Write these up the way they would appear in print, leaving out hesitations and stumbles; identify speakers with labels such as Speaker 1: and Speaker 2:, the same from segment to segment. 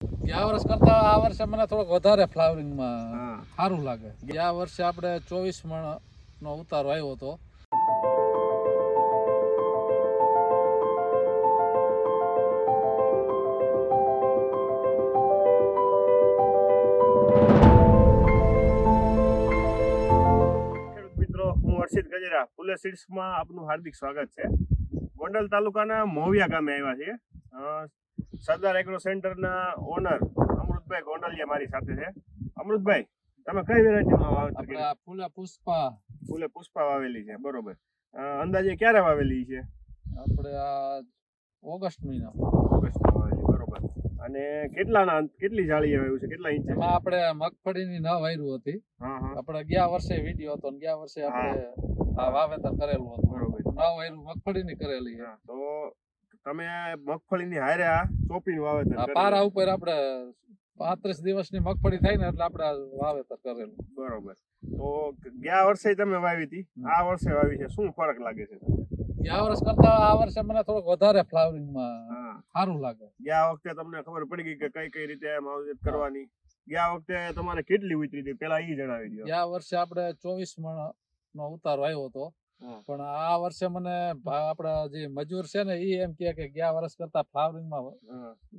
Speaker 1: ગયા વર્ષ કરતા આ વર્ષે મને થોડોક વધારે ફ્લાવરિંગમાં સારું લાગે. ગયા વર્ષે આપણે 24 મણનો ઉતારો આવ્યો હતો.
Speaker 2: મિત્રો, હું હર્ષિત ગજેરા, ફુલે સીડ્સમાં આપનું હાર્દિક સ્વાગત છે. ગોંડલ તાલુકાના મોવિયા ગામે આવ્યા છીએ. સરદાર એગ્રો સેન્ટરના ઓનર અમૃતભાઈ ગોંડલિયા મારી સાથે છે. અમૃતભાઈ, તમે કઈ વેરાયટીમાં વાવેતર કર્યું?
Speaker 1: આપણે
Speaker 2: ફૂલે પુષ્પા વાવેલી છે, બરોબર. અંદાજે ક્યારે વાવેલી છે?
Speaker 1: આપણે આ ઓગસ્ટ મહિના
Speaker 2: ઓગસ્ટમાં વાવેલી, બરોબર. અને કેટલી જાળી આવ્યું છે, કેટલા ઇંચ?
Speaker 1: એમાં આપણે મગફળીની ન વાયરું હતી.
Speaker 2: હા હા,
Speaker 1: આપણે ગયા વર્ષે વિડીયો હતો ને ગયા વર્ષે આપણે આ વાવેતર કરેલું હતું.
Speaker 2: બરોબર.
Speaker 1: ન વાયરું મગફળીની કરેલી છે.
Speaker 2: તો તમે મગફળીની હારે આ ચોપીનું વાવેતર
Speaker 1: આ
Speaker 2: કરેલું.
Speaker 1: પારા ઉપર આપણે 35 દિવસની મગફળી થાય ને એટલે આપણે વાવેતર કરેલું.
Speaker 2: બરોબર. તો ગયા વર્ષે તમે વાવી હતી, આ વર્ષે વાવી છે, શું ફરક લાગે છે તમને?
Speaker 1: ગયા વર્ષ કરતા આ વર્ષે મને થોડોક વધારે ફ્લાવરિંગમાં સારું લાગે.
Speaker 2: ગયા વખતે તમને ખબર પડી ગઈ કે કઈ રીતે માવજત કરવાની? ગયા વખતે તમારે કેટલી ઉતરી હતી પેલા એ જણાવી દો.
Speaker 1: ગયા વર્ષે આપણે 24 મણનો ઉતારો આવ્યો હતો. પણ આ વર્ષે મને આપડા જે મજૂર છે ને એ એમ કે ગયા વર્ષ કરતા ફ્લાવરિંગમાં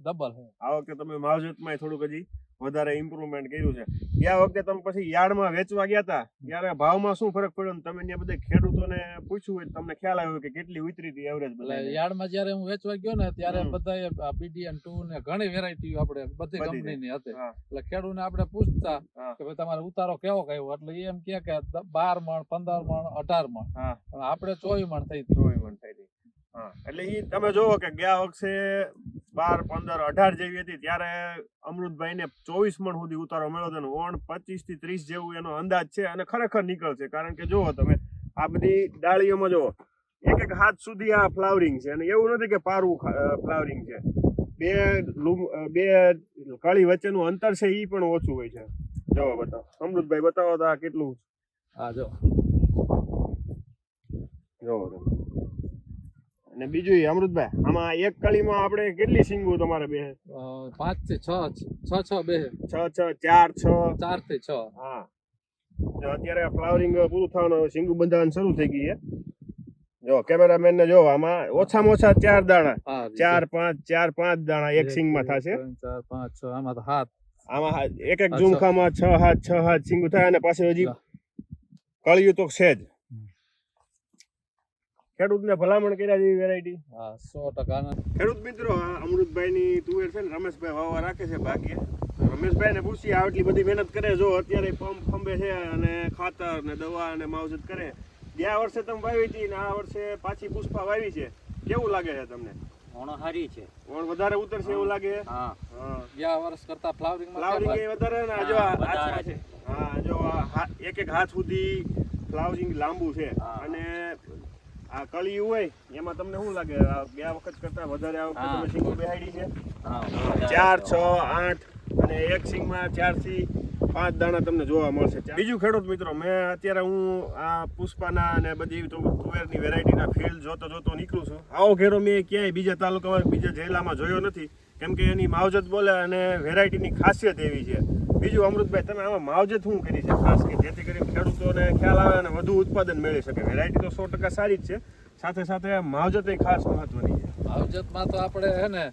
Speaker 1: ડબલ છે.
Speaker 2: આ વખતે તમે માવજતમાં થોડુંક હજી વધારે ઇમ્પ્રુવમેન્ટ કર્યું છે. ગયા વખતે તમે પછી યાર્ડમાં વેચવા ગયા હતા ત્યારે ભાવમાં શું ફરક પડ્યો ને તમે ત્યાં બધા ખેડૂતોને પૂછ્યું હોય તમને ખ્યાલ આવ્યો કે કેટલી ઉતરી હતી એવરેજ?
Speaker 1: એટલે યાર્ડમાં જયારે હું વેચવા ગયો ને ત્યારે બધા BDN 2 ને ઘણી વેરાયટી આપણે બધી કંપનીની હતી. એટલે ખેડૂતને આપણે પૂછતા કે ભાઈ તમારો ઉતારો કેવો આવ્યો, એટલે એ એમ કે 12 મણ 15 મણ 18 મણ, પણ આપણે 24 મણ થઈ હતી.
Speaker 2: 24 મણ થઈ હતી. એટલે ઈ તમે જોવો કે ગયા વખતે 12, 15, 18 જેવી હતી ત્યારે અમૃતભાઈ ને 24 મણ સુધી ઉતારો મળ્યો હતો. ઓણ 25 થી 30 જેવું એનો અંદાજ છે અને ખરેખર નીકળશે. કારણ કે જોવો તમે આ બધી ડાળીઓમાં જોવો એક હાથ સુધી આ ફ્લાવરિંગ છે અને એવું નથી કે પારું ફ્લાવરિંગ છે. બે કળી વચ્ચેનું અંતર છે ઈ પણ ઓછું હોય છે. જોવો બતાવો અમૃતભાઈ, બતાવો તો આ કેટલું.
Speaker 1: હા જોવો
Speaker 2: તમે. અને બીજું અમૃતભાઈ, આમાં એક કળીમાં આપણે કેટલી સિંગો તમારે બે?
Speaker 1: 5 થી 6 બે
Speaker 2: 6 4
Speaker 1: થી 6.
Speaker 2: હા, અત્યારે ફ્લાવરિંગ પૂરું થવાનું, સિંગુ બંધાવાનું શરૂ થઈ ગઈ છે. જો કેમેરામેન ને જો આમાં ઓછામાં ઓછા 4 દાણા, 4-5 દાણા એક સિંગમાં થશે.
Speaker 1: 4 5 6 આમાં તો હાથ,
Speaker 2: આમાં એક ઝુમખામાં 6 હાથ સિંગુ થાય અને પાછું હજી કળિયું તો છે જ. ખેડૂતને ભલામણ કર્યા જેવી વેરાયટી.
Speaker 1: હા 100%.
Speaker 2: ખેડૂત મિત્રો, આ અમૃતભાઈની તુવેર છે ને રમેશભાઈ વાવવા રાખે છે ભાગ્ય. રમેશભાઈને પૂછીએ આટલી બધી મહેનત કરે, જો અત્યારે પંપ ખંભે છે અને ખાતર ને દવા અને માવજત કરે. ગયા વર્ષે તમે વાવી હતી ને આ વર્ષે પાછી પુષ્પા વાવી છે, કેવું લાગે છે તમને?
Speaker 3: ઓણ હારી છે,
Speaker 2: ઓણ વધારે ઉતરશે એવું લાગે?
Speaker 3: હા,
Speaker 1: ગયા વર્ષ કરતા ફ્લાવરિંગ
Speaker 2: વધારે ને જો
Speaker 3: વધારે છે.
Speaker 2: હા, જો એક હાથ સુધી ફ્લાવરિંગ લાંબુ છે અને આ કળિયું હોય એમાં તમને શું લાગે ગયા વખત કરતા વધારે આ વખતે તમે સિંગો બેહાડી છે? 4 6 8 અને એક સિંગમાં 4 થી 5 દાણા તમને જોવા મળશે. બીજું ખેડૂત મિત્રો, મેં અત્યારે હું આ પુષ્પાના અને બધી તુવેરની વેરાયટીના ફિલ્ડ જોતો નીકળું છું. આવો ઘેરો મેં ક્યાંય બીજા તાલુકામાં બીજા જિલ્લામાં જોયો નથી, કેમ કે એની માવજત બોલે અને વેરાયટીની ખાસિયત એવી છે. બીજું અમૃતભાઈ, તમે આમાં માવજત શું કરી છે ખાસ કે જેથી કરીને ખેડૂતોને ખ્યાલ આવે અને વધુ ઉત્પાદન મેળવી શકે? વેરાયટી તો 100% સારી જ છે, સાથે સાથે માવજત એ ખાસ મહત્વની છે.
Speaker 1: માવજતમાં તો આપણે હે ને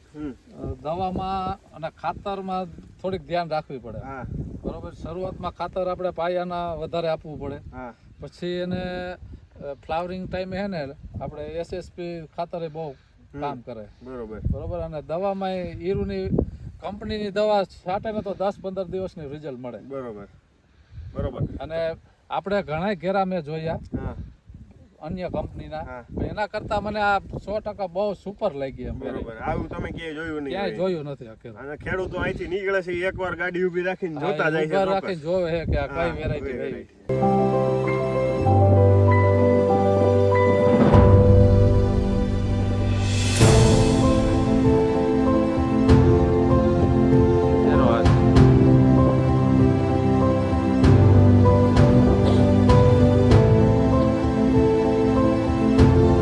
Speaker 1: દવામાં અને ખાતરમાં થોડીક ધ્યાન રાખવી પડે. બરોબર. શરૂઆતમાં ખાતર આપણે પાયાના વધારે આપવું પડે. પછી એને ફ્લાવરિંગ ટાઈમે હે ને આપણે SSP ખાતર એ બહુ કામ કરે. બરોબર. અને દવામાં ઈરુની કંપનીની દવા છાંટે ને તો 10-15 દિવસની રિઝલ્ટ મળે.
Speaker 2: બરોબર.
Speaker 1: અને આપણે ઘણા ઘેરા મેં જોયા અન્ય કંપનીના, એના કરતા મને આ 100% બહુ સુપર લાગી એમ.
Speaker 2: બરોબર. આવું તમે ક્યાંય જોયું નહીં?
Speaker 1: ક્યાંય જોયું નથી.
Speaker 2: અને ખેડૂતો અહીંથી નીકળે છે એકવાર ગાડી ઊભી રાખીને જોતા જાય છે,
Speaker 1: રાખીને જોવે છે કે આ કઈ વેરાયટી.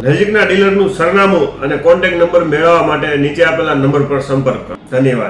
Speaker 2: નજીકના ડીલરનું સરનામું અને કોન્ટેક્ટ નંબર મેળવવા માટે નીચે આપેલા નંબર પર સંપર્ક કરો. ધન્યવાદ.